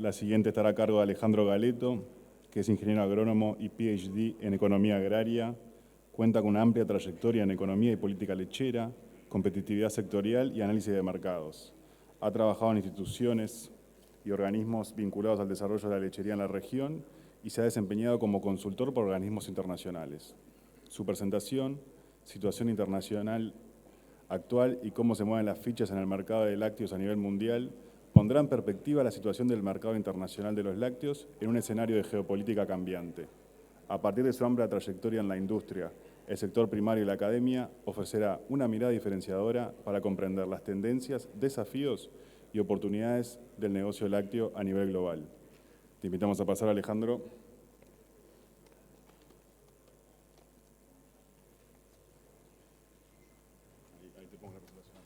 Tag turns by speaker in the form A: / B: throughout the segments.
A: La siguiente estará a cargo de Alejandro Galeto, que es ingeniero agrónomo y PhD en Economía Agraria. Cuenta con una amplia trayectoria en economía y política lechera, competitividad sectorial y análisis de mercados. Ha trabajado en instituciones y organismos vinculados al desarrollo de la lechería en la región y se ha desempeñado como consultor por organismos internacionales. Su presentación, situación internacional actual y cómo se mueven las fichas en el mercado de lácteos a nivel mundial, pondrá en perspectiva la situación del mercado internacional de los lácteos en un escenario de geopolítica cambiante. A partir de su amplia trayectoria en la industria, el sector primario y la academia, ofrecerá una mirada diferenciadora para comprender las tendencias, desafíos y oportunidades del negocio lácteo a nivel global. Te invitamos a pasar, Alejandro. Ahí te pongo la presentación.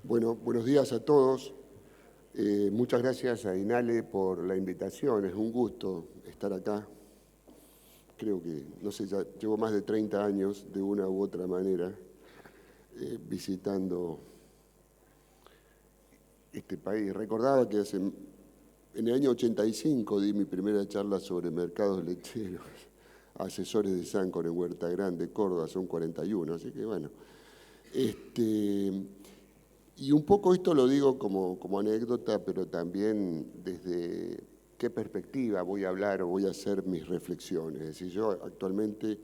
B: Bueno, buenos días a todos. Muchas gracias a Inale por la invitación. Es un gusto estar acá. Creo que, no sé, ya llevo más de 30 años, de una u otra manera, visitando este país. Recordaba que en el año 85 di mi primera charla sobre mercados lecheros a asesores de Sancor en Huerta Grande, Córdoba, son 41, así que bueno. Y un poco esto lo digo como anécdota, pero también desde qué perspectiva voy a hablar o voy a hacer mis reflexiones. Es decir, yo actualmente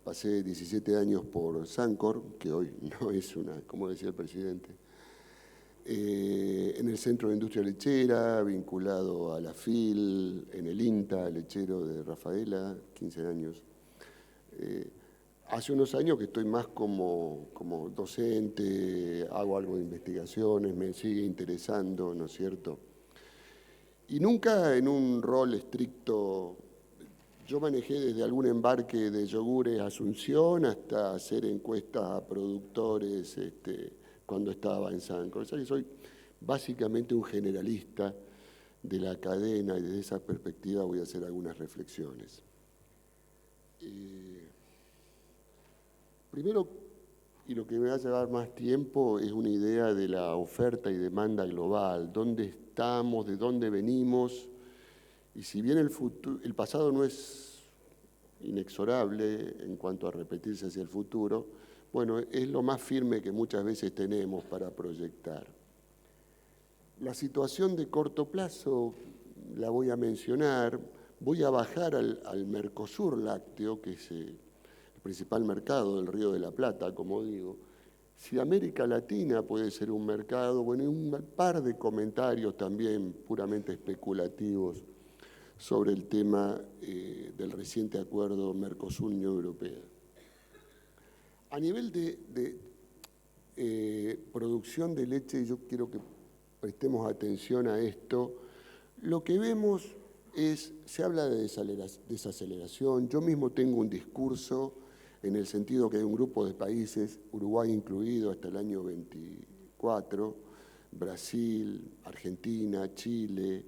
B: pasé 17 años por Sancor, que hoy no es una, como decía el presidente, en el Centro de Industria Lechera, vinculado a la FIL, en el INTA, lechero de Rafaela, 15 años. Hace unos años que estoy más como docente, hago algo de investigaciones, me sigue interesando, ¿no es cierto? Y nunca en un rol estricto. Yo manejé desde algún embarque de yogures a Asunción hasta hacer encuestas a productores cuando estaba en Sancor. O sea que soy básicamente un generalista de la cadena y desde esa perspectiva voy a hacer algunas reflexiones. Primero, y lo que me va a llevar más tiempo, es una idea de la oferta y demanda global. ¿Dónde estamos? ¿De dónde venimos? Y si bien el pasado no es inexorable en cuanto a repetirse hacia el futuro, bueno, es lo más firme que muchas veces tenemos para proyectar. La situación de corto plazo la voy a mencionar. Voy a bajar al Mercosur lácteo, que es el principal mercado del Río de la Plata, como digo. Si América Latina puede ser un mercado, bueno, y un par de comentarios también puramente especulativos sobre el tema del reciente acuerdo Mercosur-Unión Europea. A nivel de producción de leche, yo quiero que prestemos atención a esto. Lo que vemos se habla de desaceleración. Yo mismo tengo un discurso en el sentido que hay un grupo de países, Uruguay incluido hasta el año 24, Brasil, Argentina, Chile,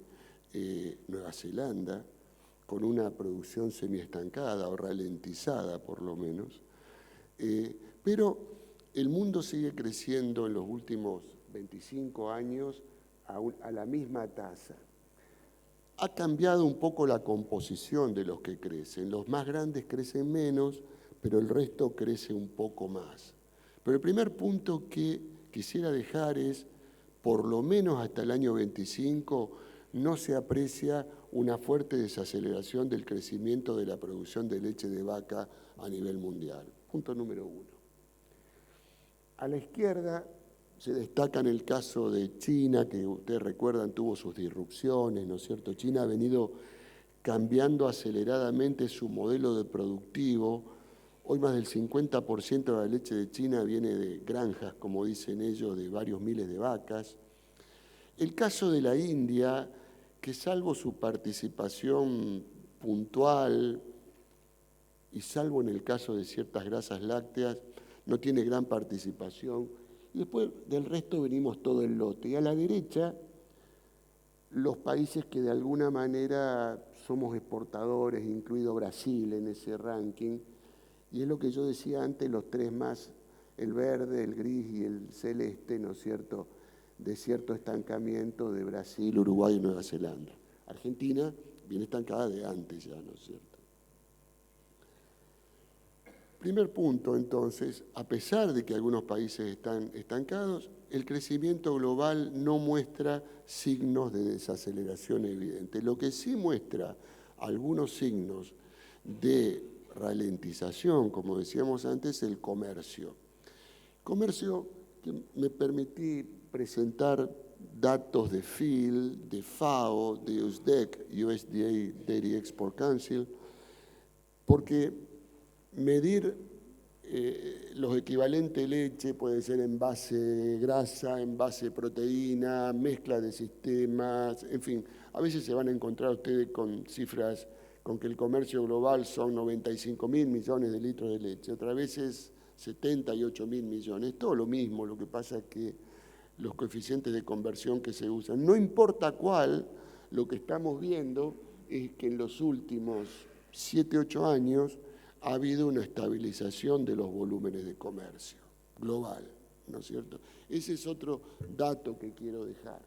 B: Nueva Zelanda, con una producción semiestancada o ralentizada por lo menos. Pero el mundo sigue creciendo en los últimos 25 años a la misma tasa. Ha cambiado un poco la composición de los que crecen. Los más grandes crecen menos, pero el resto crece un poco más. Pero el primer punto que quisiera dejar es, por lo menos hasta el año 25, no se aprecia una fuerte desaceleración del crecimiento de la producción de leche de vaca a nivel mundial. Punto número 1. A la izquierda se destaca en el caso de China, que ustedes recuerdan tuvo sus disrupciones, ¿no es cierto? China ha venido cambiando aceleradamente su modelo de productivo. Hoy más del 50% de la leche de China viene de granjas, como dicen ellos, de varios miles de vacas. El caso de la India, que salvo su participación puntual y salvo en el caso de ciertas grasas lácteas, no tiene gran participación. Y después del resto venimos todo el lote. Y a la derecha, los países que de alguna manera somos exportadores, incluido Brasil en ese ranking. Y es lo que yo decía antes, los tres más el verde, el gris y el celeste, ¿no es cierto?, de cierto estancamiento de Brasil, Uruguay y Nueva Zelanda. Argentina viene estancada de antes ya, ¿no es cierto? Primer punto, entonces, a pesar de que algunos países están estancados, el crecimiento global no muestra signos de desaceleración evidente. Lo que sí muestra algunos signos de ralentización, como decíamos antes, el comercio. Comercio que me permití presentar datos de PhIL, de FAO, de USDEC, USDA Dairy Export Council, porque medir los equivalentes de leche puede ser envase grasa, envase proteína, mezcla de sistemas, en fin, a veces se van a encontrar ustedes con cifras con que el comercio global son 95.000 millones de litros de leche, otras veces 78.000 millones, todo lo mismo, lo que pasa es que los coeficientes de conversión que se usan, no importa cuál, lo que estamos viendo es que en los últimos 7, 8 años ha habido una estabilización de los volúmenes de comercio global, ¿no es cierto? Ese es otro dato que quiero dejar.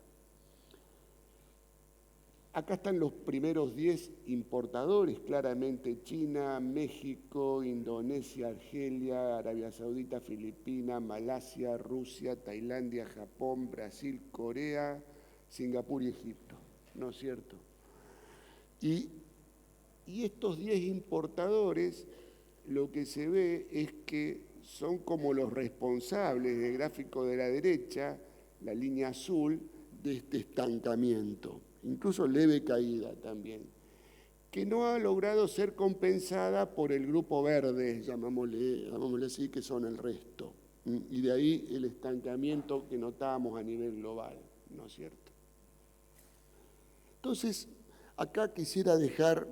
B: Acá están los primeros 10 importadores, claramente China, México, Indonesia, Argelia, Arabia Saudita, Filipinas, Malasia, Rusia, Tailandia, Japón, Brasil, Corea, Singapur y Egipto, ¿no es cierto? Y estos 10 importadores, lo que se ve es que son como los responsables del gráfico de la derecha, la línea azul, de este estancamiento, incluso leve caída también, que no ha logrado ser compensada por el grupo verde, llamámosle así, que son el resto. Y de ahí el estancamiento que notábamos a nivel global, ¿no es cierto? Entonces, acá quisiera dejar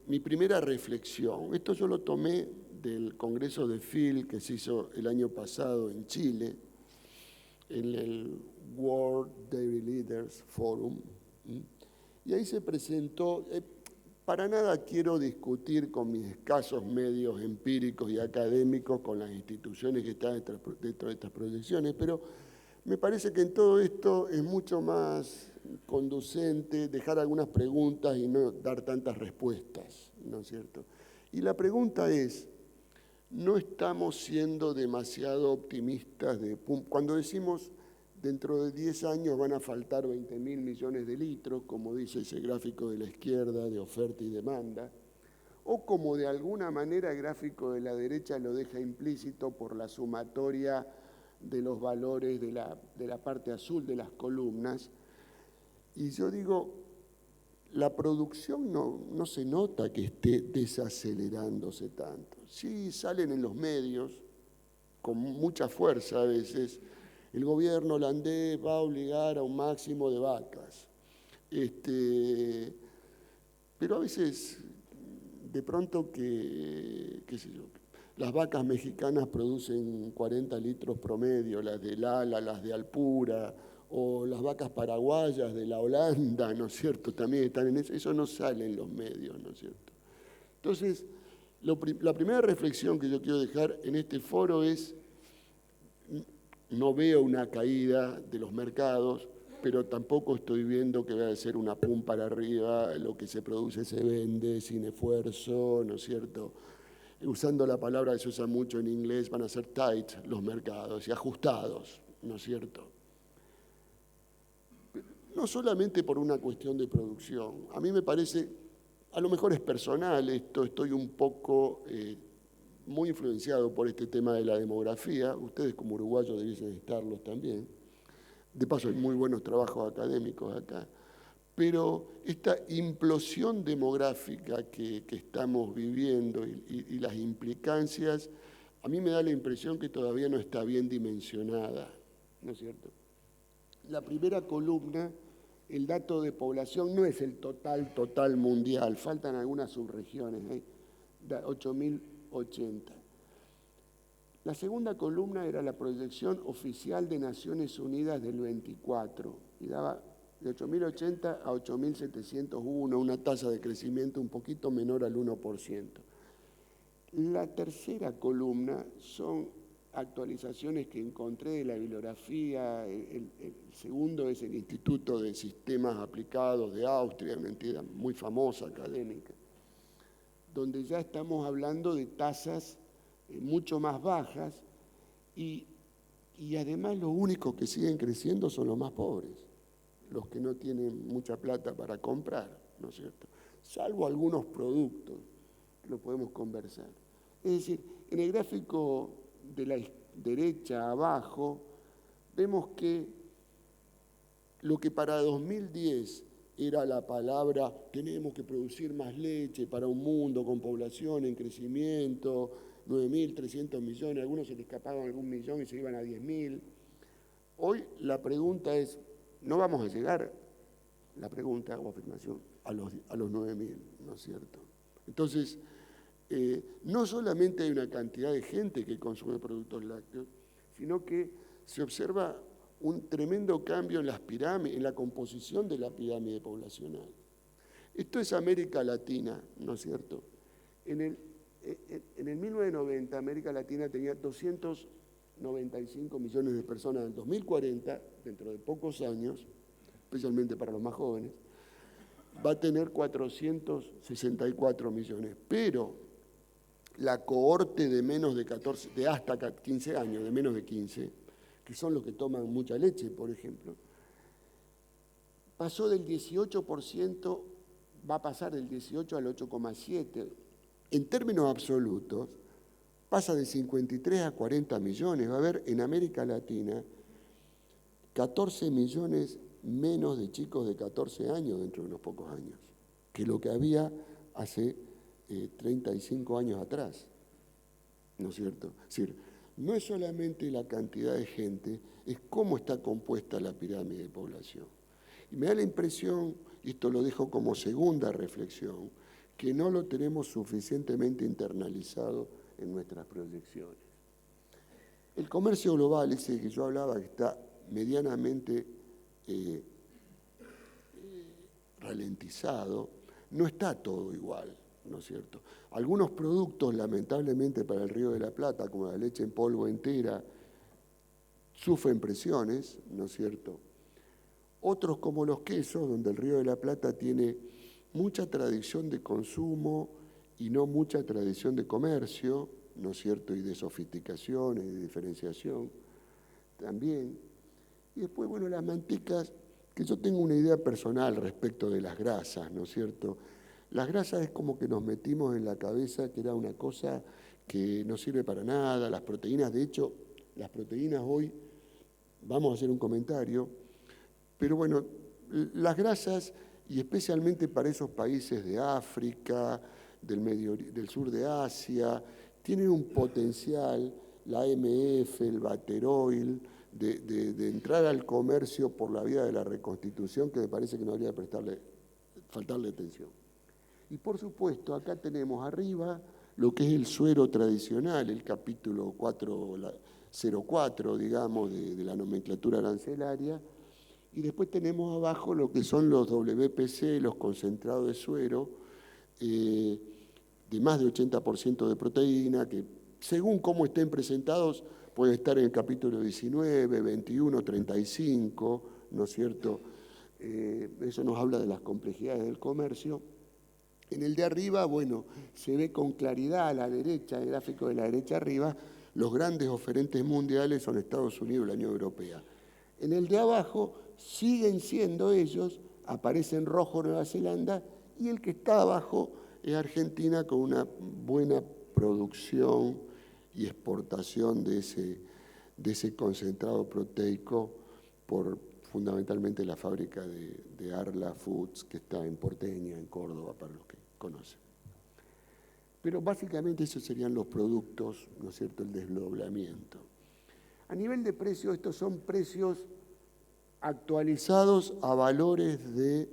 B: mi primera reflexión. Esto yo lo tomé del Congreso de PhIL que se hizo el año pasado en Chile, en el World Dairy Leaders Forum. Y ahí se presentó, para nada quiero discutir con mis escasos medios empíricos y académicos con las instituciones que están dentro de estas proyecciones, pero me parece que en todo esto es mucho más conducente dejar algunas preguntas y no dar tantas respuestas, ¿no es cierto? Y la pregunta es, ¿no estamos siendo demasiado optimistas cuando decimos dentro de 10 años van a faltar 20.000 millones de litros, como dice ese gráfico de la izquierda de oferta y demanda, o como de alguna manera el gráfico de la derecha lo deja implícito por la sumatoria de los valores de la parte azul de las columnas? Y yo digo, la producción no se nota que esté desacelerándose tanto. Sí salen en los medios, con mucha fuerza a veces, el gobierno holandés va a obligar a un máximo de vacas. Pero a veces, de pronto qué sé yo, las vacas mexicanas producen 40 litros promedio, las de Lala, las de Alpura, o las vacas paraguayas de la Holanda, ¿no es cierto? También están en eso no sale en los medios, ¿no es cierto? Entonces, la primera reflexión que yo quiero dejar en este foro es, no veo una caída de los mercados, pero tampoco estoy viendo que vaya a ser una pum para arriba, lo que se produce se vende sin esfuerzo, ¿no es cierto? Usando la palabra que se usa mucho en inglés, van a ser tight los mercados y ajustados, ¿no es cierto? No solamente por una cuestión de producción. A mí me parece, a lo mejor es personal esto, estoy un poco muy influenciado por este tema de la demografía. Ustedes como uruguayos debiesen estarlos también. De paso hay muy buenos trabajos académicos acá. Pero esta implosión demográfica que estamos viviendo y las implicancias, a mí me da la impresión que todavía no está bien dimensionada, ¿no es cierto? La primera columna, el dato de población, no es el total mundial, faltan algunas subregiones, 8.080. La segunda columna era la proyección oficial de Naciones Unidas del 24 y daba de 8.080 a 8.701, una tasa de crecimiento un poquito menor al 1%. La tercera columna son actualizaciones que encontré de la bibliografía. El segundo es el Instituto de Sistemas Aplicados de Austria, una entidad muy famosa, académica, donde ya estamos hablando de tasas mucho más bajas y además los únicos que siguen creciendo son los más pobres, los que no tienen mucha plata para comprar, ¿no es cierto? Salvo algunos productos que lo podemos conversar. Es decir, en el gráfico de la derecha abajo, vemos que lo que para 2010 era la palabra tenemos que producir más leche para un mundo con población en crecimiento, 9.300 millones, a algunos se les escapaban algún millón y se iban a 10.000. Hoy la pregunta es, no vamos a llegar, la pregunta o afirmación, a los 9.000, ¿no es cierto? Entonces, no solamente hay una cantidad de gente que consume productos lácteos, sino que se observa un tremendo cambio en las pirámides, en la composición de la pirámide poblacional. Esto es América Latina, ¿no es cierto? En el 1990, América Latina tenía 295 millones de personas. En 2040, dentro de pocos años, especialmente para los más jóvenes, va a tener 464 millones. Pero la cohorte de menos de 14, de hasta 15 años, de menos de 15, que son los que toman mucha leche, por ejemplo, pasó del 18%, va a pasar del 18 al 8,7%. En términos absolutos, pasa de 53 a 40 millones. Va a haber en América Latina 14 millones menos de chicos de 14 años dentro de unos pocos años, que lo que había hace 35 años atrás, ¿no es cierto? Es decir, no es solamente la cantidad de gente, es cómo está compuesta la pirámide de población. Y me da la impresión, y esto lo dejo como segunda reflexión, que no lo tenemos suficientemente internalizado en nuestras proyecciones. El comercio global, ese que yo hablaba, que está medianamente ralentizado, no está todo igual, ¿no es cierto? Algunos productos, lamentablemente para el Río de la Plata, como la leche en polvo entera, sufren presiones, ¿no es cierto? Otros, como los quesos, donde el Río de la Plata tiene mucha tradición de consumo y no mucha tradición de comercio, ¿no es cierto?, y de sofisticación y de diferenciación también. Y después, bueno, las mantecas, que yo tengo una idea personal respecto de las grasas, ¿no es cierto? Las grasas es como que nos metimos en la cabeza que era una cosa que no sirve para nada. Las proteínas, de hecho, las proteínas hoy, vamos a hacer un comentario, pero bueno, las grasas, y especialmente para esos países de África, del sur de Asia, tienen un potencial, la AMF, el Bateroil, de entrar al comercio por la vía de la reconstitución, que me parece que no habría de faltarle atención. Y por supuesto, acá tenemos arriba lo que es el suero tradicional, el capítulo 404, digamos, de la nomenclatura arancelaria, y después tenemos abajo lo que son los WPC, los concentrados de suero, de más de 80% de proteína, que según cómo estén presentados, puede estar en el capítulo 19, 21, 35, ¿no es cierto? Eso nos habla de las complejidades del comercio. En el de arriba, bueno, se ve con claridad a la derecha, el gráfico de la derecha arriba, los grandes oferentes mundiales son Estados Unidos y la Unión Europea. En el de abajo siguen siendo ellos, aparece en rojo Nueva Zelanda, y el que está abajo es Argentina con una buena producción y exportación de ese concentrado proteico por fundamentalmente la fábrica de Arla Foods, que está en Porteña, en Córdoba, para los que conocen. Pero básicamente esos serían los productos, ¿no es cierto?, el desdoblamiento. A nivel de precios, estos son precios actualizados a valores de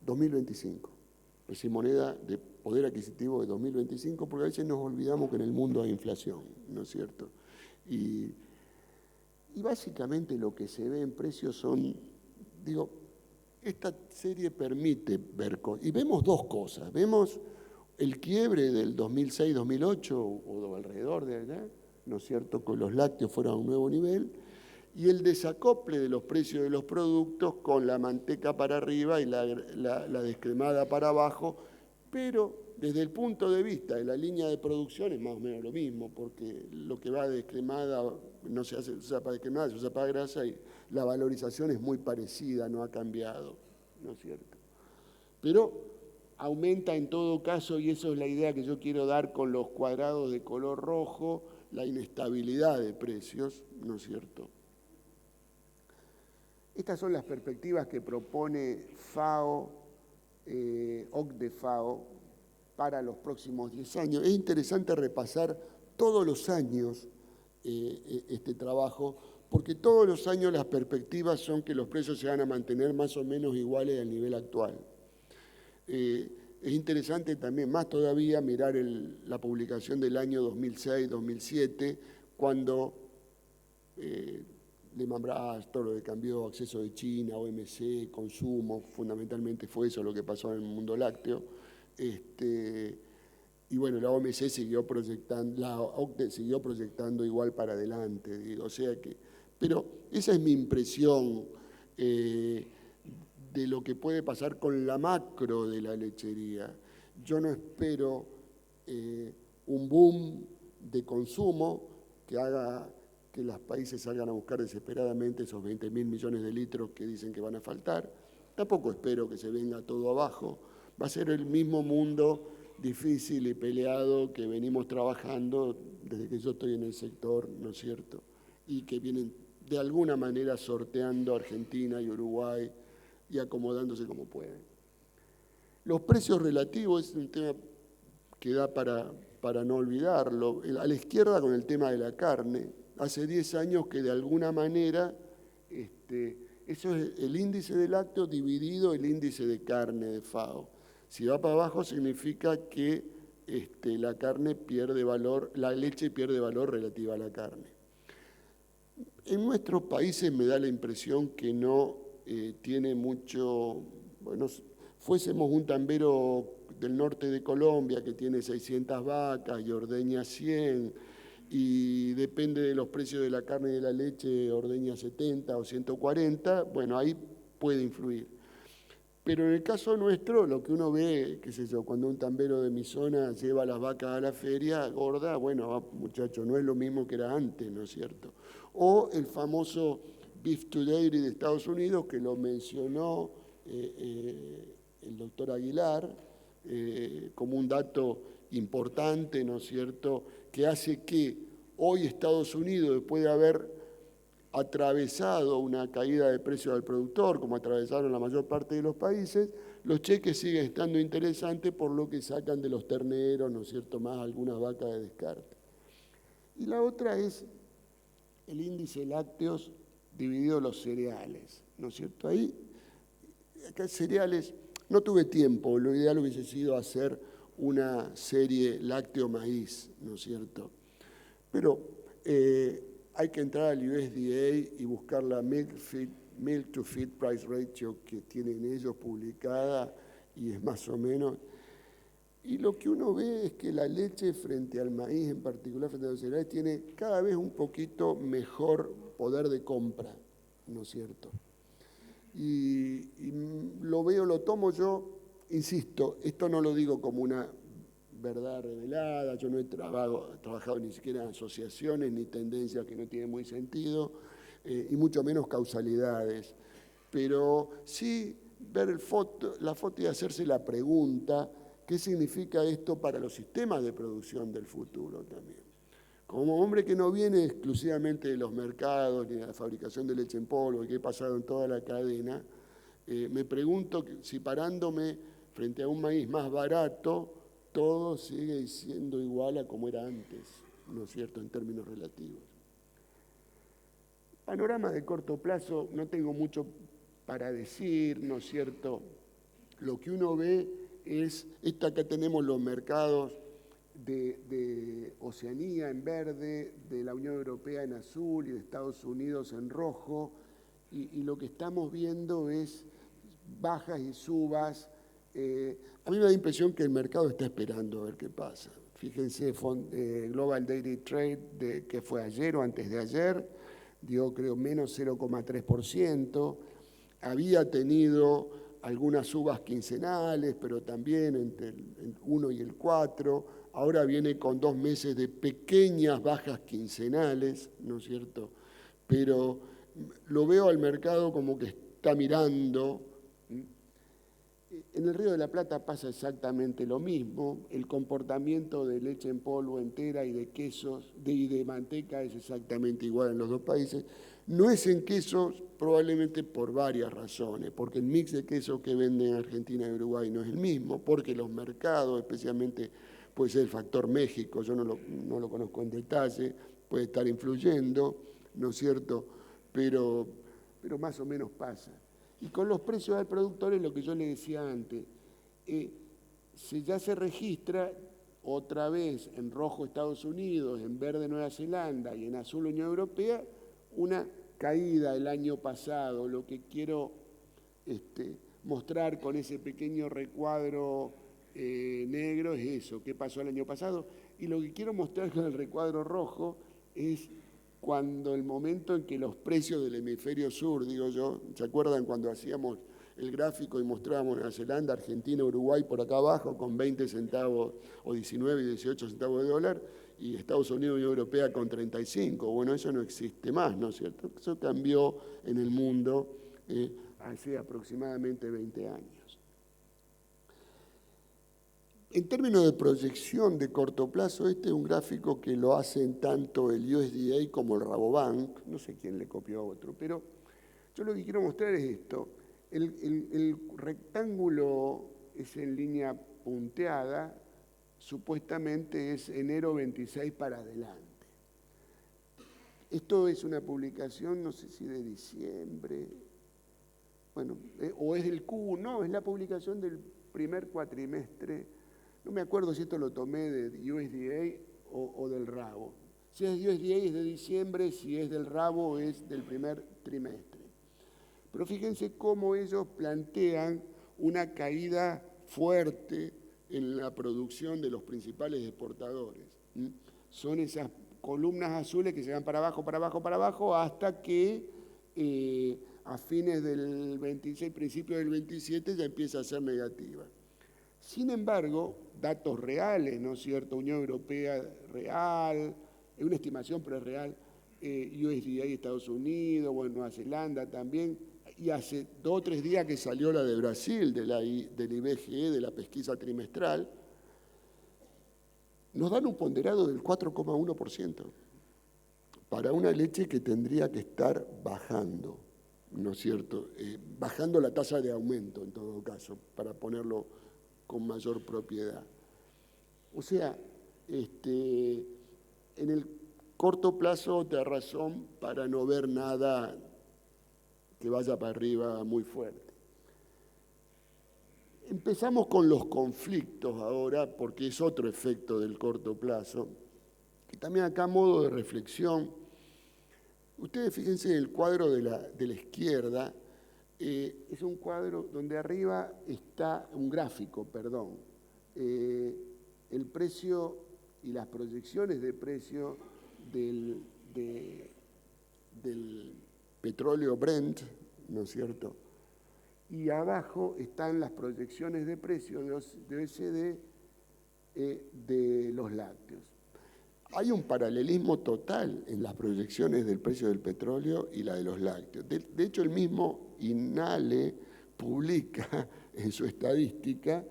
B: 2025, es decir, moneda de poder adquisitivo de 2025, porque a veces nos olvidamos que en el mundo hay inflación, ¿no es cierto? Y básicamente lo que se ve en precios son, digo, esta serie permite ver, y vemos dos cosas, vemos el quiebre del 2006-2008 o alrededor de allá, ¿no es cierto?, con los lácteos fueron a un nuevo nivel, y el desacople de los precios de los productos con la manteca para arriba y la descremada para abajo, pero desde el punto de vista de la línea de producción es más o menos lo mismo, porque lo que va de descremada no se usa para descremada, se usa para grasa y la valorización es muy parecida, no ha cambiado, ¿no es cierto? Pero aumenta en todo caso, y eso es la idea que yo quiero dar con los cuadrados de color rojo, la inestabilidad de precios, ¿no es cierto? Estas son las perspectivas que propone FAO, OCDE-FAO, para los próximos 10 años. Es interesante repasar todos los años este trabajo, porque todos los años las perspectivas son que los precios se van a mantener más o menos iguales al nivel actual. Es interesante también, más todavía, mirar la publicación del año 2006-2007, cuando Lehman Brothers, todo lo que cambió, acceso de China, OMC, consumo, fundamentalmente fue eso lo que pasó en el mundo lácteo. Y bueno, la OMC siguió proyectando, la OCDE siguió proyectando igual para adelante, digo, o sea que, pero esa es mi impresión de lo que puede pasar con la macro de la lechería. Yo no espero un boom de consumo que haga que los países salgan a buscar desesperadamente esos 20.000 millones de litros que dicen que van a faltar. Tampoco espero que se venga todo abajo. Va a ser el mismo mundo difícil y peleado que venimos trabajando desde que yo estoy en el sector, ¿no es cierto? Y que vienen de alguna manera sorteando Argentina y Uruguay y acomodándose como pueden. Los precios relativos es un tema que da para no olvidarlo. A la izquierda con el tema de la carne. Hace 10 años que de alguna manera, eso es el índice de lácteos dividido el índice de carne de FAO. Si va para abajo significa que la carne pierde valor, la leche pierde valor relativa a la carne. En nuestros países me da la impresión que no tiene mucho, bueno, fuésemos un tambero del norte de Colombia que tiene 600 vacas y ordeña 100, y depende de los precios de la carne y de la leche, ordeña 70 o 140, bueno, ahí puede influir. Pero en el caso nuestro, lo que uno ve, qué sé yo, cuando un tambero de mi zona lleva las vacas a la feria gorda, bueno, muchachos, no es lo mismo que era antes, ¿no es cierto? O el famoso Beef to Dairy de Estados Unidos, que lo mencionó el doctor Aguilar, como un dato importante, ¿no es cierto?, que hace que hoy Estados Unidos, después de haber atravesado una caída de precios al productor, como atravesaron la mayor parte de los países, los cheques siguen estando interesantes por lo que sacan de los terneros, ¿no es cierto?, más algunas vacas de descarte. Y la otra es el índice lácteos dividido los cereales, ¿no es cierto? Ahí, acá cereales, no tuve tiempo, lo ideal hubiese sido hacer una serie lácteo-maíz, ¿no es cierto? Pero hay que entrar al USDA y buscar la Milk to Feed Price Ratio que tienen ellos publicada, y es más o menos. Y lo que uno ve es que la leche frente al maíz, en particular frente a los cereales, tiene cada vez un poquito mejor poder de compra, ¿no es cierto? Y lo veo, lo tomo yo, insisto, esto no lo digo como una verdad revelada, yo no he trabajado ni siquiera en asociaciones ni tendencias que no tienen muy sentido, y mucho menos causalidades, pero sí ver la foto y hacerse la pregunta, ¿qué significa esto para los sistemas de producción del futuro también? Como hombre que no viene exclusivamente de los mercados ni de la fabricación de leche en polvo, que he pasado en toda la cadena, me pregunto si parándome frente a un maíz más barato, todo sigue siendo igual a como era antes, ¿no es cierto?, en términos relativos. Panorama de corto plazo, no tengo mucho para decir, ¿no es cierto? Lo que uno ve es, acá tenemos los mercados de Oceanía en verde, de la Unión Europea en azul y de Estados Unidos en rojo, y lo que estamos viendo es bajas y subas. A mí me da la impresión que el mercado está esperando a ver qué pasa. Fíjense, Global Daily Trade, que fue ayer o antes de ayer, dio creo menos 0,3%. Había tenido algunas subas quincenales, pero también entre el 1 y el 4. Ahora viene con 2 meses de pequeñas bajas quincenales, ¿no es cierto? Pero lo veo al mercado como que está mirando. En el Río de la Plata pasa exactamente lo mismo. El comportamiento de leche en polvo entera y de quesos y de manteca es exactamente igual en los dos países. No es en quesos, probablemente por varias razones, porque el mix de quesos que venden en Argentina y Uruguay no es el mismo, porque los mercados, especialmente puede ser el factor México, yo no lo conozco en detalle, puede estar influyendo, ¿no es cierto? Pero más o menos pasa. Y con los precios al productor es lo que yo le decía antes. Ya se registra otra vez en rojo Estados Unidos, en verde Nueva Zelanda y en azul Unión Europea, una caída el año pasado. Lo que quiero mostrar con ese pequeño recuadro negro es eso, qué pasó el año pasado. Y lo que quiero mostrar con el recuadro rojo es cuando el momento en que los precios del hemisferio sur, digo yo, ¿se acuerdan cuando hacíamos el gráfico y mostrábamos Nueva Zelanda, Argentina, Uruguay por acá abajo con 20 centavos o 19 y 18 centavos de dólar y Estados Unidos y Unión Europea con 35? Bueno, eso no existe más, ¿no es cierto? Eso cambió en el mundo hace aproximadamente 20 años. En términos de proyección de corto plazo, este es un gráfico que lo hacen tanto el USDA como el Rabobank, no sé quién le copió a otro, pero yo lo que quiero mostrar es esto. El rectángulo es en línea punteada, supuestamente es enero 26 para adelante. Esto es una publicación, no sé si de diciembre, bueno, o es del Q, no, es la publicación del primer cuatrimestre. No me acuerdo si esto lo tomé de USDA o del Rabo. Si es de USDA es de diciembre, si es del Rabo es del primer trimestre. Pero fíjense cómo ellos plantean una caída fuerte en la producción de los principales exportadores. Son esas columnas azules que se van para abajo, para abajo, para abajo, hasta que a fines del 26, principio del 27, ya empieza a ser negativa. Sin embargo, datos reales, ¿no es cierto? Unión Europea real, es una estimación, pero es real, USDA y Estados Unidos, bueno, Nueva Zelanda también, y hace 2 o 3 días que salió la de Brasil, del IBGE, de la pesquisa trimestral, nos dan un ponderado del 4,1% para una leche que tendría que estar bajando, ¿no es cierto? Bajando la tasa de aumento, en todo caso, para ponerlo con mayor propiedad. O sea, en el corto plazo te da razón para no ver nada que vaya para arriba muy fuerte. Empezamos con los conflictos ahora, porque es otro efecto del corto plazo. Y también acá, a modo de reflexión, ustedes fíjense en el cuadro de la izquierda, es un cuadro donde arriba está un gráfico, perdón, el precio y las proyecciones de precio del petróleo Brent, ¿no es cierto? Y abajo están las proyecciones de precio de OECD de los lácteos. Hay un paralelismo total en las proyecciones del precio del petróleo y la de los lácteos. De hecho, el mismo INALE publica en su estadística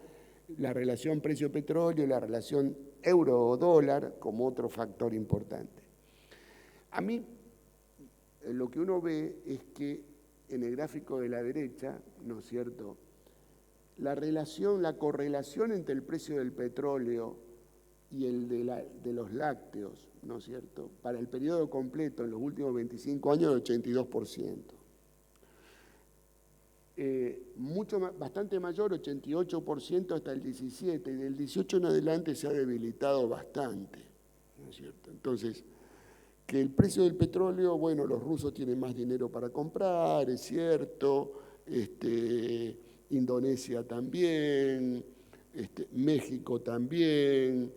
B: la relación precio-petróleo y la relación euro-dólar como otro factor importante. A mí, lo que uno ve es que en el gráfico de la derecha, ¿no es cierto?, la correlación entre el precio del petróleo y el de los lácteos, ¿no es cierto?, para el periodo completo en los últimos 25 años, el 82%. Bastante mayor, 88% hasta el 17%, y del 18 en adelante se ha debilitado bastante, ¿no es cierto? Entonces, que el precio del petróleo, bueno, los rusos tienen más dinero para comprar, es cierto, Indonesia también, México también,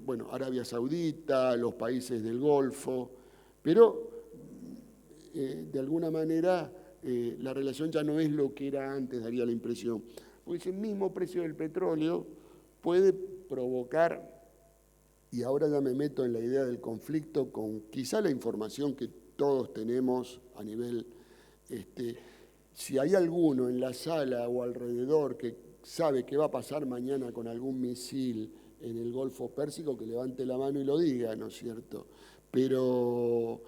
B: bueno, Arabia Saudita, los países del Golfo, pero de alguna manera la relación ya no es lo que era antes, daría la impresión. Porque ese mismo precio del petróleo puede provocar, y ahora ya me meto en la idea del conflicto con quizá la información que todos tenemos a nivel, si hay alguno en la sala o alrededor que sabe qué va a pasar mañana con algún misil en el Golfo Pérsico, que levante la mano y lo diga, ¿no es cierto? Pero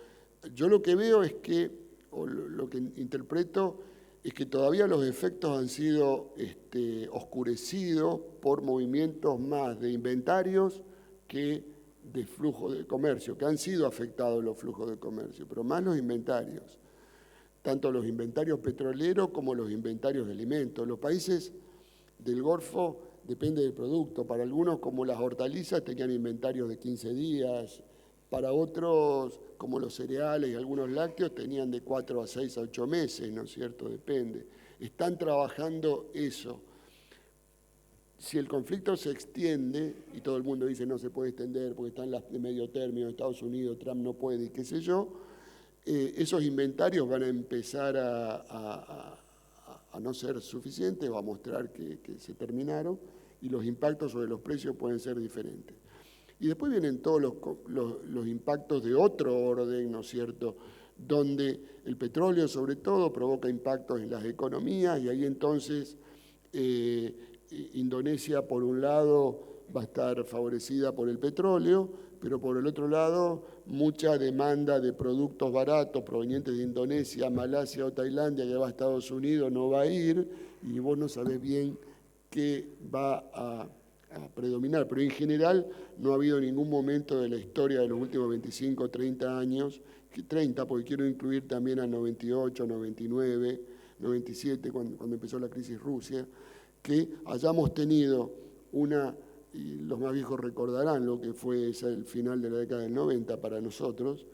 B: yo lo que veo es que, o lo que interpreto, es que todavía los efectos han sido oscurecidos por movimientos más de inventarios que de flujo de comercio, que han sido afectados los flujos de comercio, pero más los inventarios, tanto los inventarios petroleros como los inventarios de alimentos. Los países del Golfo depende del producto. Para algunos, como las hortalizas, tenían inventarios de 15 días. Para otros, como los cereales y algunos lácteos, tenían de 4 a 6 a 8 meses, ¿no es cierto? Depende. Están trabajando eso. Si el conflicto se extiende, y todo el mundo dice no se puede extender porque están las de medio término, Estados Unidos, Trump no puede y qué sé yo, esos inventarios van a empezar a no ser suficientes o a mostrar que se terminaron y los impactos sobre los precios pueden ser diferentes. Y después vienen todos los impactos de otro orden, ¿no es cierto?, donde el petróleo sobre todo provoca impactos en las economías y ahí entonces Indonesia por un lado va a estar favorecida por el petróleo, pero por el otro lado mucha demanda de productos baratos provenientes de Indonesia, Malasia o Tailandia que va a Estados Unidos no va a ir y vos no sabés bien qué va a predominar. Pero en general no ha habido ningún momento de la historia de los últimos 25 o 30 años, 30 porque quiero incluir también al 98, 99, 97 cuando empezó la crisis Rusia, que hayamos tenido y los más viejos recordarán lo que fue el final de la década del 90 para nosotros,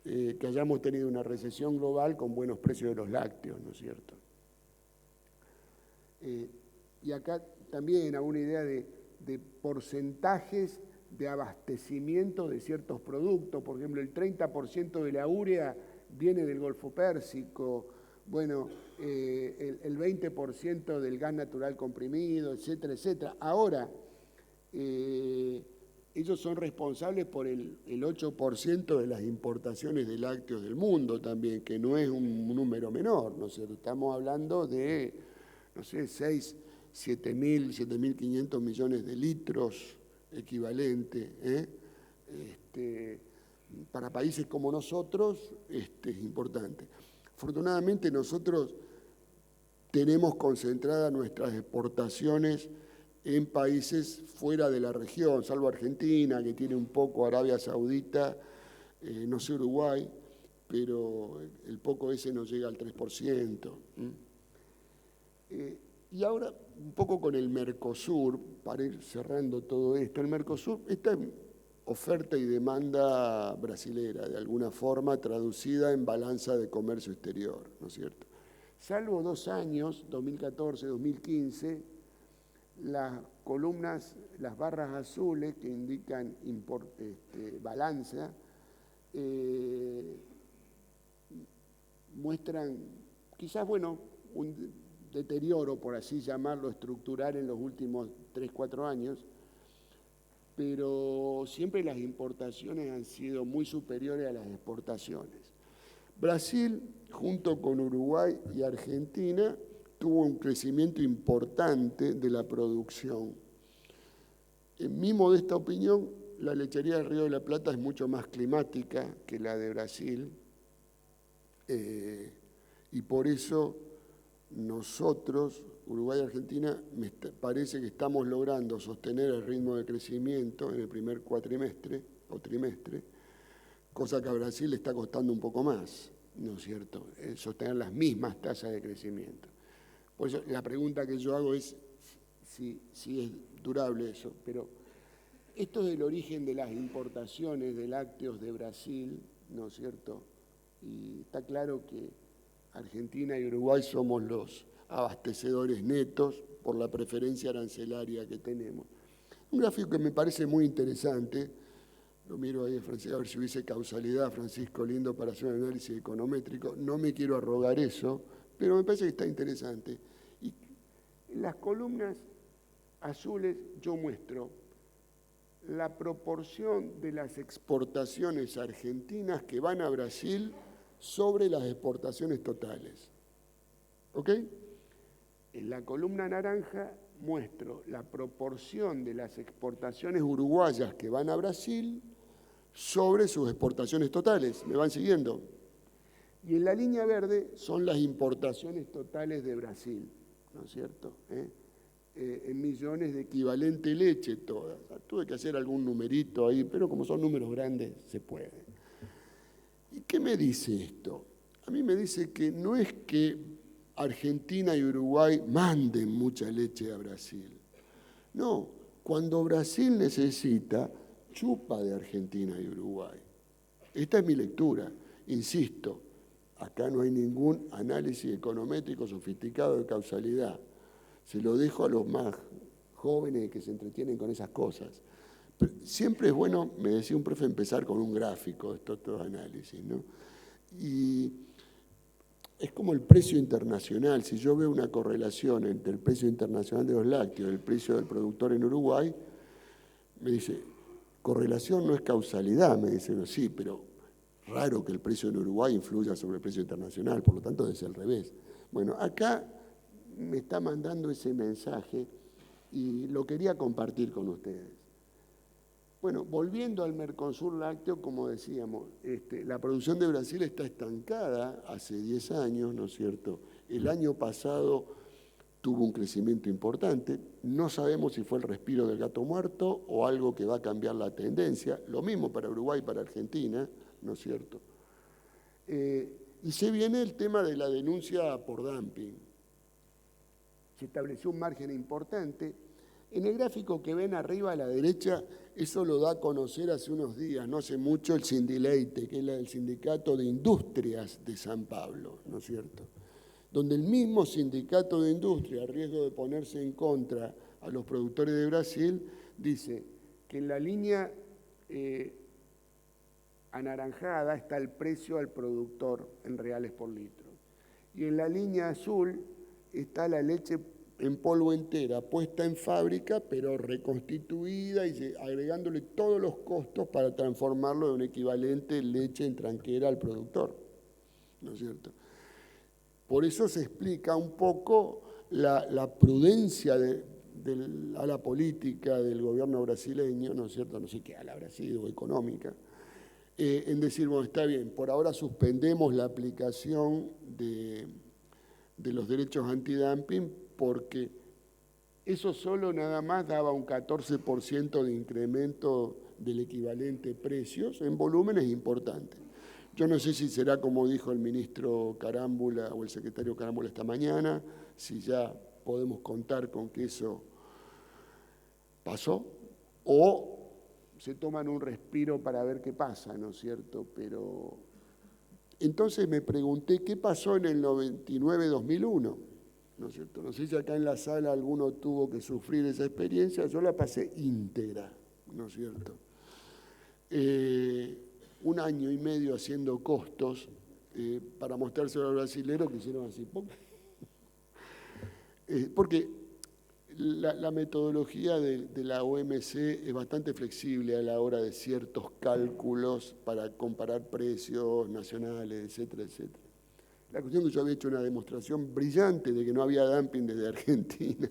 B: que hayamos tenido una recesión global con buenos precios de los lácteos, ¿no es cierto? Y acá también hay una idea de porcentajes de abastecimiento de ciertos productos. Por ejemplo, el 30% de la urea viene del Golfo Pérsico, bueno, el 20% del gas natural comprimido, etcétera, etcétera. Ahora, ellos son responsables por el 8% de las importaciones de lácteos del mundo también, que no es un número menor, ¿no es cierto? Estamos hablando de, no sé, 7.500 millones de litros equivalente, para países como nosotros es importante. Afortunadamente nosotros tenemos concentradas nuestras exportaciones en países fuera de la región, salvo Argentina, que tiene un poco, Arabia Saudita, no sé Uruguay, pero el poco ese no llega al 3%. Y ahora, un poco con el Mercosur, para ir cerrando todo esto, el Mercosur, esta oferta y demanda brasilera, de alguna forma traducida en balanza de comercio exterior, ¿no es cierto? Salvo 2 años, 2014, 2015, las columnas, las barras azules que indican balanza, muestran quizás, bueno, un deterioro, por así llamarlo, estructural en los últimos 3, 4 años, pero siempre las importaciones han sido muy superiores a las exportaciones. Brasil, junto con Uruguay y Argentina, tuvo un crecimiento importante de la producción. En mi modesta opinión, la lechería del Río de la Plata es mucho más climática que la de Brasil, y por eso nosotros, Uruguay y Argentina, me parece que estamos logrando sostener el ritmo de crecimiento en el primer cuatrimestre o trimestre, cosa que a Brasil le está costando un poco más, ¿no es cierto?, sostener las mismas tasas de crecimiento. Por eso la pregunta que yo hago es si es durable eso, pero esto del origen de las importaciones de lácteos de Brasil, ¿no es cierto?, y está claro que Argentina y Uruguay somos los abastecedores netos por la preferencia arancelaria que tenemos. Un gráfico que me parece muy interesante, lo miro ahí, a ver si hubiese causalidad, Francisco, lindo para hacer un análisis econométrico. No me quiero arrogar eso, pero me parece que está interesante. Y en las columnas azules yo muestro la proporción de las exportaciones argentinas que van a Brasil sobre las exportaciones totales. ¿Ok? En la columna naranja muestro la proporción de las exportaciones uruguayas que van a Brasil sobre sus exportaciones totales. ¿Me van siguiendo? Y en la línea verde son las importaciones totales de Brasil, ¿no es cierto? En millones de equivalente leche todas. Tuve que hacer algún numerito ahí, pero como son números grandes, se puede. ¿Y qué me dice esto? A mí me dice que no es que Argentina y Uruguay manden mucha leche a Brasil. No, cuando Brasil necesita, chupa de Argentina y Uruguay. Esta es mi lectura. Insisto, acá no hay ningún análisis econométrico sofisticado de causalidad. Se lo dejo a los más jóvenes que se entretienen con esas cosas. Pero siempre es bueno, me decía un profe, empezar con un gráfico de estos análisis, ¿no? Y es como el precio internacional. Si yo veo una correlación entre el precio internacional de los lácteos y el precio del productor en Uruguay, me dice, correlación no es causalidad, me dicen, sí, pero raro que el precio en Uruguay influya sobre el precio internacional, por lo tanto es al revés. Bueno, acá me está mandando ese mensaje y lo quería compartir con ustedes. Bueno, volviendo al Mercosur lácteo, como decíamos, la producción de Brasil está estancada hace 10 años, ¿no es cierto? El año pasado tuvo un crecimiento importante, no sabemos si fue el respiro del gato muerto o algo que va a cambiar la tendencia, lo mismo para Uruguay y para Argentina, ¿no es cierto? Y se viene el tema de la denuncia por dumping. Se estableció un margen importante. En el gráfico que ven arriba a la derecha, eso lo da a conocer hace unos días, no hace mucho, el Sindileite, que es el Sindicato de Industrias de San Pablo, ¿no es cierto? Donde el mismo Sindicato de Industria, a riesgo de ponerse en contra a los productores de Brasil, dice que en la línea anaranjada está el precio al productor en reales por litro. Y en la línea azul está la leche en polvo entera, puesta en fábrica, pero reconstituida y agregándole todos los costos para transformarlo en un equivalente leche en tranquera al productor, ¿no es cierto? Por eso se explica un poco la prudencia a la política del gobierno brasileño, ¿no es cierto? No sé qué habrá sido económica, en decir, bueno, está bien, por ahora suspendemos la aplicación de los derechos antidumping porque eso solo nada más daba un 14% de incremento del equivalente precios en volúmenes importantes. Yo no sé si será como dijo el ministro Carámbula o el secretario Carámbula esta mañana, si ya podemos contar con que eso pasó, o se toman un respiro para ver qué pasa, ¿no es cierto? Pero entonces me pregunté qué pasó en el 99-2001, ¿no es cierto? No sé si acá en la sala alguno tuvo que sufrir esa experiencia, yo la pasé íntegra, ¿no es cierto? 1 año y medio haciendo costos para mostrárselo al brasilero que hicieron así. Porque la metodología de la OMC es bastante flexible a la hora de ciertos cálculos para comparar precios nacionales, etcétera, etcétera. La cuestión es que yo había hecho una demostración brillante de que no había dumping desde Argentina,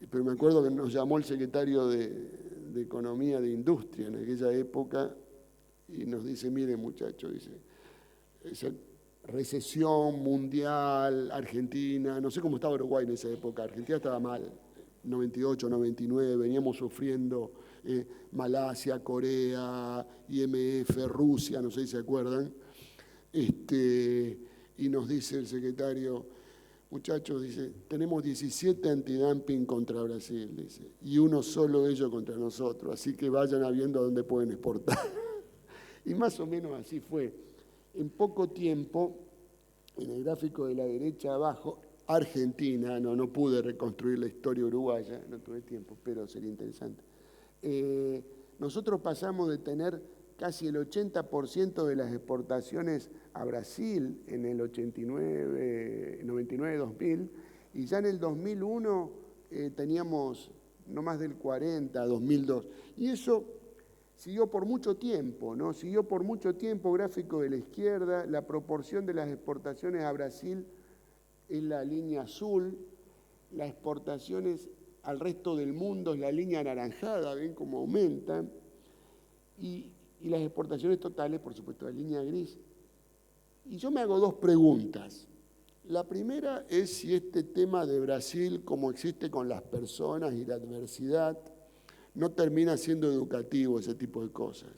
B: pero me acuerdo que nos llamó el secretario de Economía de Industria en aquella época y nos dice, mire muchachos, dice, esa recesión mundial, Argentina, no sé cómo estaba Uruguay en esa época, Argentina estaba mal, 98, 99, veníamos sufriendo Malasia, Corea, IMF, Rusia, no sé si se acuerdan, y nos dice el secretario, muchachos, dice, tenemos 17 antidumping contra Brasil, dice, y uno solo de ellos contra nosotros, así que vayan viendo a dónde pueden exportar. Y más o menos así fue. En poco tiempo, en el gráfico de la derecha abajo, Argentina, no pude reconstruir la historia uruguaya, no tuve tiempo, pero sería interesante. Nosotros pasamos de tener casi el 80% de las exportaciones a Brasil en el 89, 99, 2000, y ya en el 2001 teníamos no más del 40, 2002. Y eso siguió por mucho tiempo, ¿no? Siguió por mucho tiempo, gráfico de la izquierda, la proporción de las exportaciones a Brasil es la línea azul, las exportaciones al resto del mundo es la línea anaranjada, ven cómo aumentan, y las exportaciones totales, por supuesto, la línea gris. Y yo me hago dos preguntas. La primera es si este tema de Brasil, como existe con las personas y la adversidad, no termina siendo educativo, ese tipo de cosas.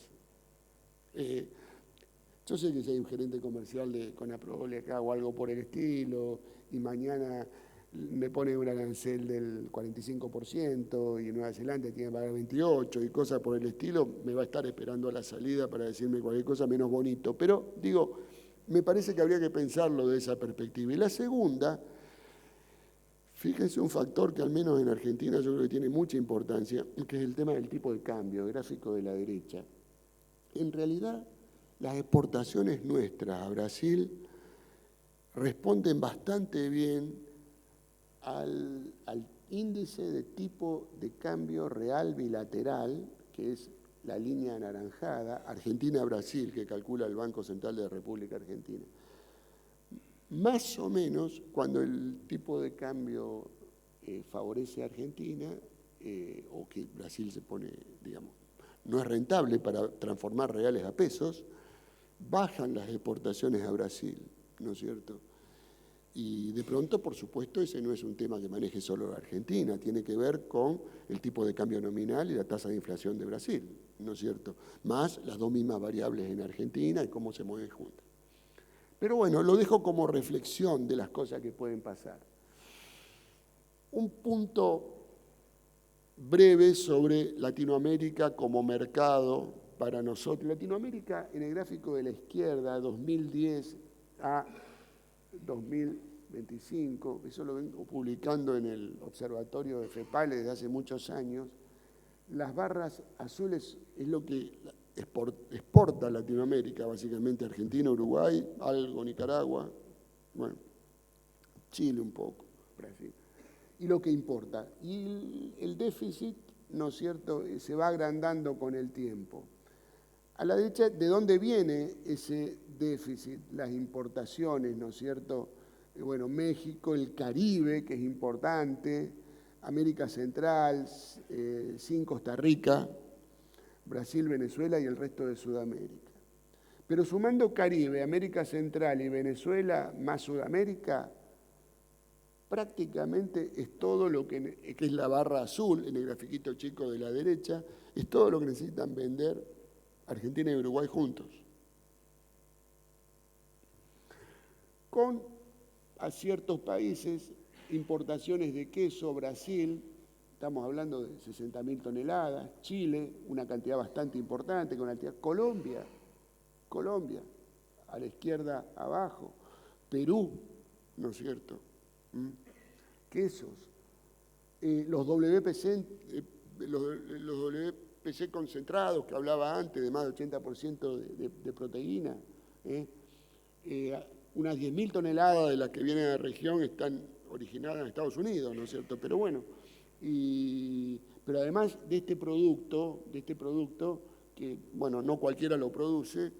B: Yo sé que si hay un gerente comercial de Conaprole acá o algo por el estilo, y mañana me pone un arancel del 45% y Nueva Zelanda tiene que pagar 28% y cosas por el estilo, me va a estar esperando a la salida para decirme cualquier cosa menos bonito. Pero digo, me parece que habría que pensarlo de esa perspectiva. Y la segunda, fíjense un factor que al menos en Argentina yo creo que tiene mucha importancia, que es el tema del tipo de cambio, gráfico de la derecha. En realidad, las exportaciones nuestras a Brasil responden bastante bien al índice de tipo de cambio real bilateral, que es la línea anaranjada, Argentina-Brasil, que calcula el Banco Central de la República Argentina. Más o menos, cuando el tipo de cambio favorece a Argentina, o que Brasil se pone, digamos, no es rentable para transformar reales a pesos, bajan las exportaciones a Brasil, ¿no es cierto? Y de pronto, por supuesto, ese no es un tema que maneje solo la Argentina, tiene que ver con el tipo de cambio nominal y la tasa de inflación de Brasil, ¿no es cierto? Más las dos mismas variables en Argentina y cómo se mueven juntas. Pero bueno, lo dejo como reflexión de las cosas que pueden pasar. Un punto breve sobre Latinoamérica como mercado para nosotros. Latinoamérica, en el gráfico de la izquierda, 2010 a 2025, eso lo vengo publicando en el observatorio de FEPALE desde hace muchos años. Las barras azules es lo que exporta Latinoamérica, básicamente Argentina, Uruguay, algo Nicaragua, bueno, Chile un poco, Brasil. Y lo que importa. Y el déficit, ¿no es cierto?, se va agrandando con el tiempo. A la derecha, ¿de dónde viene ese déficit? Las importaciones, ¿no es cierto? Bueno, México, el Caribe, que es importante, América Central, sin Costa Rica, Brasil, Venezuela y el resto de Sudamérica. Pero sumando Caribe, América Central y Venezuela más Sudamérica, prácticamente es todo lo que es la barra azul, en el grafiquito chico de la derecha, es todo lo que necesitan vender Argentina y Uruguay juntos. Con a ciertos países, importaciones de queso, Brasil, estamos hablando de 60.000 toneladas, Chile, una cantidad bastante importante, con cantidad, Colombia, a la izquierda abajo, Perú, ¿no es cierto? Quesos, los WPC concentrados que hablaba antes, de más de 80% de proteína, unas 10.000 toneladas de las que vienen de la región están originadas en Estados Unidos, ¿no es cierto? Pero bueno, pero además de este producto, que, bueno, no cualquiera lo produce,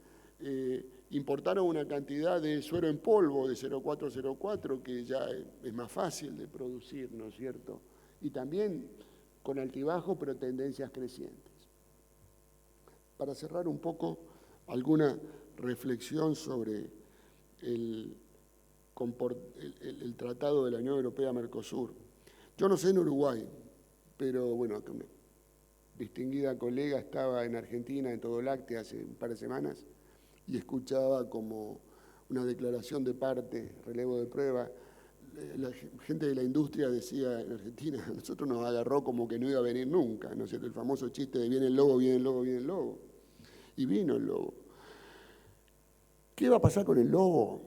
B: importaron una cantidad de suero en polvo de 0404 que ya es más fácil de producir, ¿no es cierto? Y también con altibajos, pero tendencias crecientes. Para cerrar un poco, alguna reflexión sobre el Tratado de la Unión Europea-Mercosur. Yo no sé en Uruguay, pero bueno, acá una distinguida colega estaba en Argentina, en Todo Láctea, hace un par de semanas, y escuchaba como una declaración de parte, relevo de prueba. La gente de la industria decía en Argentina, a nosotros nos agarró como que no iba a venir nunca, ¿no es cierto? El famoso chiste de viene el lobo, viene el lobo, viene el lobo. Y vino el lobo. ¿Qué va a pasar con el lobo?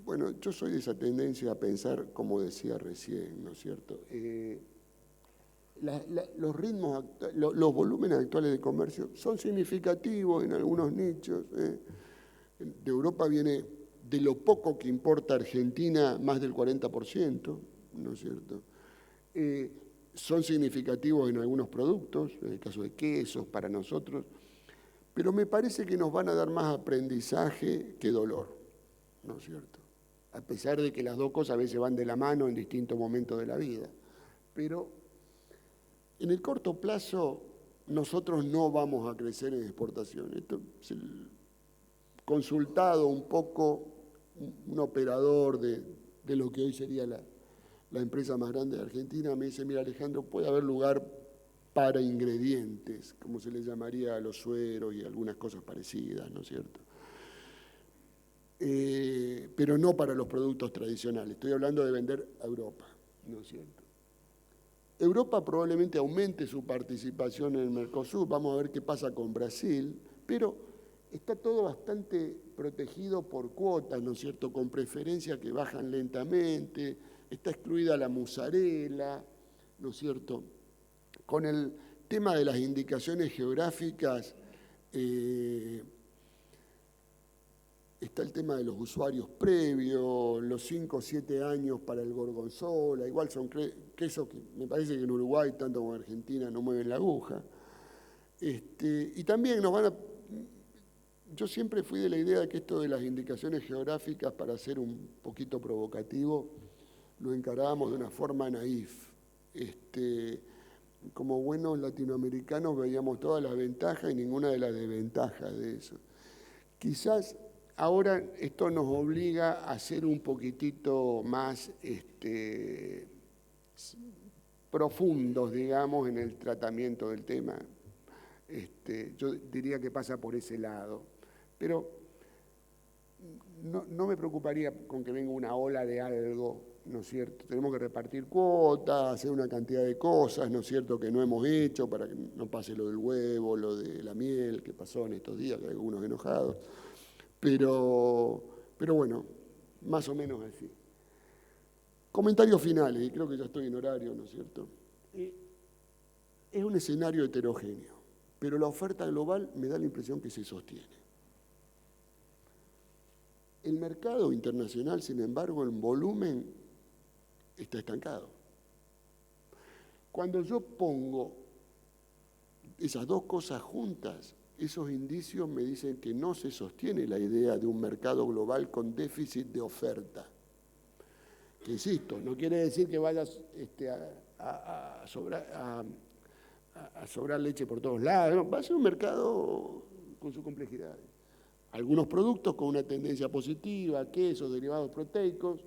B: Bueno, yo soy de esa tendencia a pensar, como decía recién, ¿no es cierto? Los ritmos, los volúmenes actuales de comercio son significativos en algunos nichos. De Europa viene, de lo poco que importa Argentina, más del 40%, ¿no es cierto? Son significativos en algunos productos, en el caso de quesos, para nosotros, pero me parece que nos van a dar más aprendizaje que dolor, ¿no es cierto? A pesar de que las dos cosas a veces van de la mano en distintos momentos de la vida. Pero en el corto plazo nosotros no vamos a crecer en exportación. Esto es consultado un poco un operador de lo que hoy sería la empresa más grande de Argentina, me dice, mira Alejandro, puede haber lugar para ingredientes, como se le llamaría a los sueros y algunas cosas parecidas, ¿no es cierto? Pero no para los productos tradicionales. Estoy hablando de vender a Europa, ¿no es cierto? Europa probablemente aumente su participación en el Mercosur, vamos a ver qué pasa con Brasil, pero está todo bastante protegido por cuotas, ¿no es cierto?, con preferencias que bajan lentamente, está excluida la mozzarella, ¿no es cierto? Con el tema de las indicaciones geográficas, está el tema de los usuarios previos, los 5 o 7 años para el gorgonzola, igual son quesos que me parece que en Uruguay, tanto como en Argentina, no mueven la aguja. Y también nos van a... Yo siempre fui de la idea de que esto de las indicaciones geográficas, para ser un poquito provocativo, lo encarábamos de una forma naif. Como buenos latinoamericanos veíamos todas las ventajas y ninguna de las desventajas de eso. Quizás ahora esto nos obliga a ser un poquitito más profundos, digamos, en el tratamiento del tema. Yo diría que pasa por ese lado. Pero no me preocuparía con que venga una ola de algo, ¿no es cierto? Tenemos que repartir cuotas, hacer una cantidad de cosas, ¿no es cierto?, que no hemos hecho para que no pase lo del huevo, lo de la miel, que pasó en estos días, que hay algunos enojados. Pero bueno, más o menos así. Comentarios finales, y creo que ya estoy en horario, ¿no es cierto? Es un escenario heterogéneo, pero la oferta global me da la impresión que se sostiene. El mercado internacional, sin embargo, en volumen está estancado. Cuando yo pongo esas dos cosas juntas, esos indicios me dicen que no se sostiene la idea de un mercado global con déficit de oferta. Que, insisto, no quiere decir que vayas a sobrar leche por todos lados, no, va a ser un mercado con sus complejidades. Algunos productos con una tendencia positiva, quesos, derivados proteicos,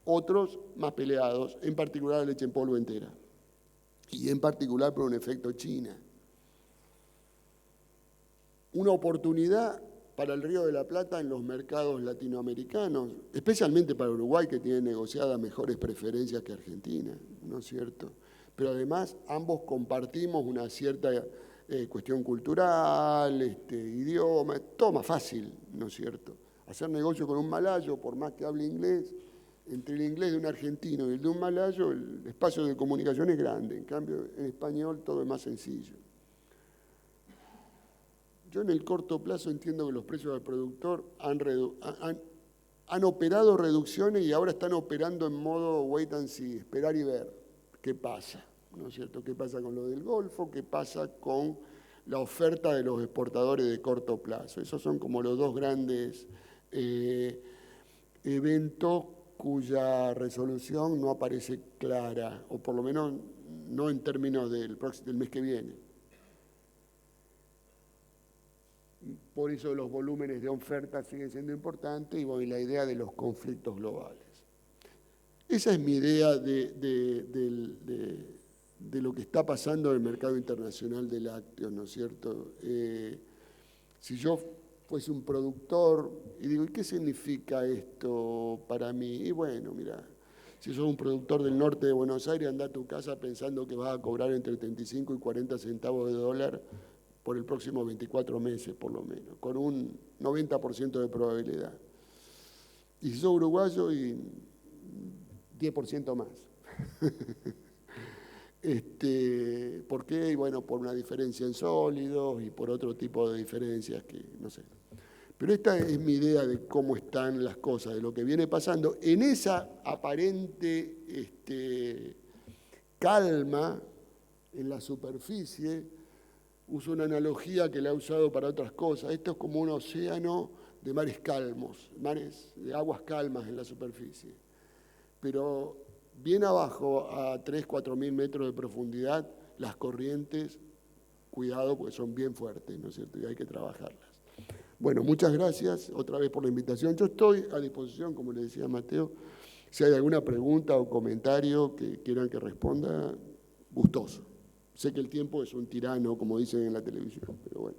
B: otros más peleados, en particular la leche en polvo entera. Y en particular por un efecto China. Una oportunidad para el Río de la Plata en los mercados latinoamericanos, especialmente para Uruguay, que tiene negociadas mejores preferencias que Argentina, ¿no es cierto? Pero además ambos compartimos una cierta cuestión cultural, idioma, todo más fácil, ¿no es cierto? Hacer negocio con un malayo, por más que hable inglés, entre el inglés de un argentino y el de un malayo, el espacio de comunicación es grande, en cambio en español todo es más sencillo. Yo en el corto plazo entiendo que los precios del productor han operado reducciones y ahora están operando en modo wait and see, esperar y ver qué pasa, ¿no es cierto? ¿Qué pasa con lo del Golfo? ¿Qué pasa con la oferta de los exportadores de corto plazo? Esos son como los dos grandes eventos cuya resolución no aparece clara, o por lo menos no en términos del mes que viene. Por eso los volúmenes de oferta siguen siendo importantes y bueno, y la idea de los conflictos globales. Esa es mi idea de lo que está pasando en el mercado internacional de lácteos, ¿no es cierto? Si yo fuese un productor y digo, ¿y qué significa esto para mí? Y bueno, mira, si sos un productor del norte de Buenos Aires, anda a tu casa pensando que vas a cobrar entre 35 y 40 centavos de dólar por el próximo 24 meses, por lo menos, con un 90% de probabilidad. Y si sos uruguayo, y 10% más. ¿Por qué? Y bueno, por una diferencia en sólidos y por otro tipo de diferencias que no sé. Pero esta es mi idea de cómo están las cosas, de lo que viene pasando. En esa aparente calma en la superficie, uso una analogía que la he usado para otras cosas. Esto es como un océano de mares calmos, mares de aguas calmas en la superficie. Pero bien abajo, a 3.000-4.000 metros de profundidad, las corrientes, cuidado, porque son bien fuertes, ¿no es cierto? Y hay que trabajarlas. Bueno, muchas gracias otra vez por la invitación. Yo estoy a disposición, como le decía Mateo, si hay alguna pregunta o comentario que quieran que responda, gustoso. Sé que el tiempo es un tirano, como dicen en la televisión, pero bueno.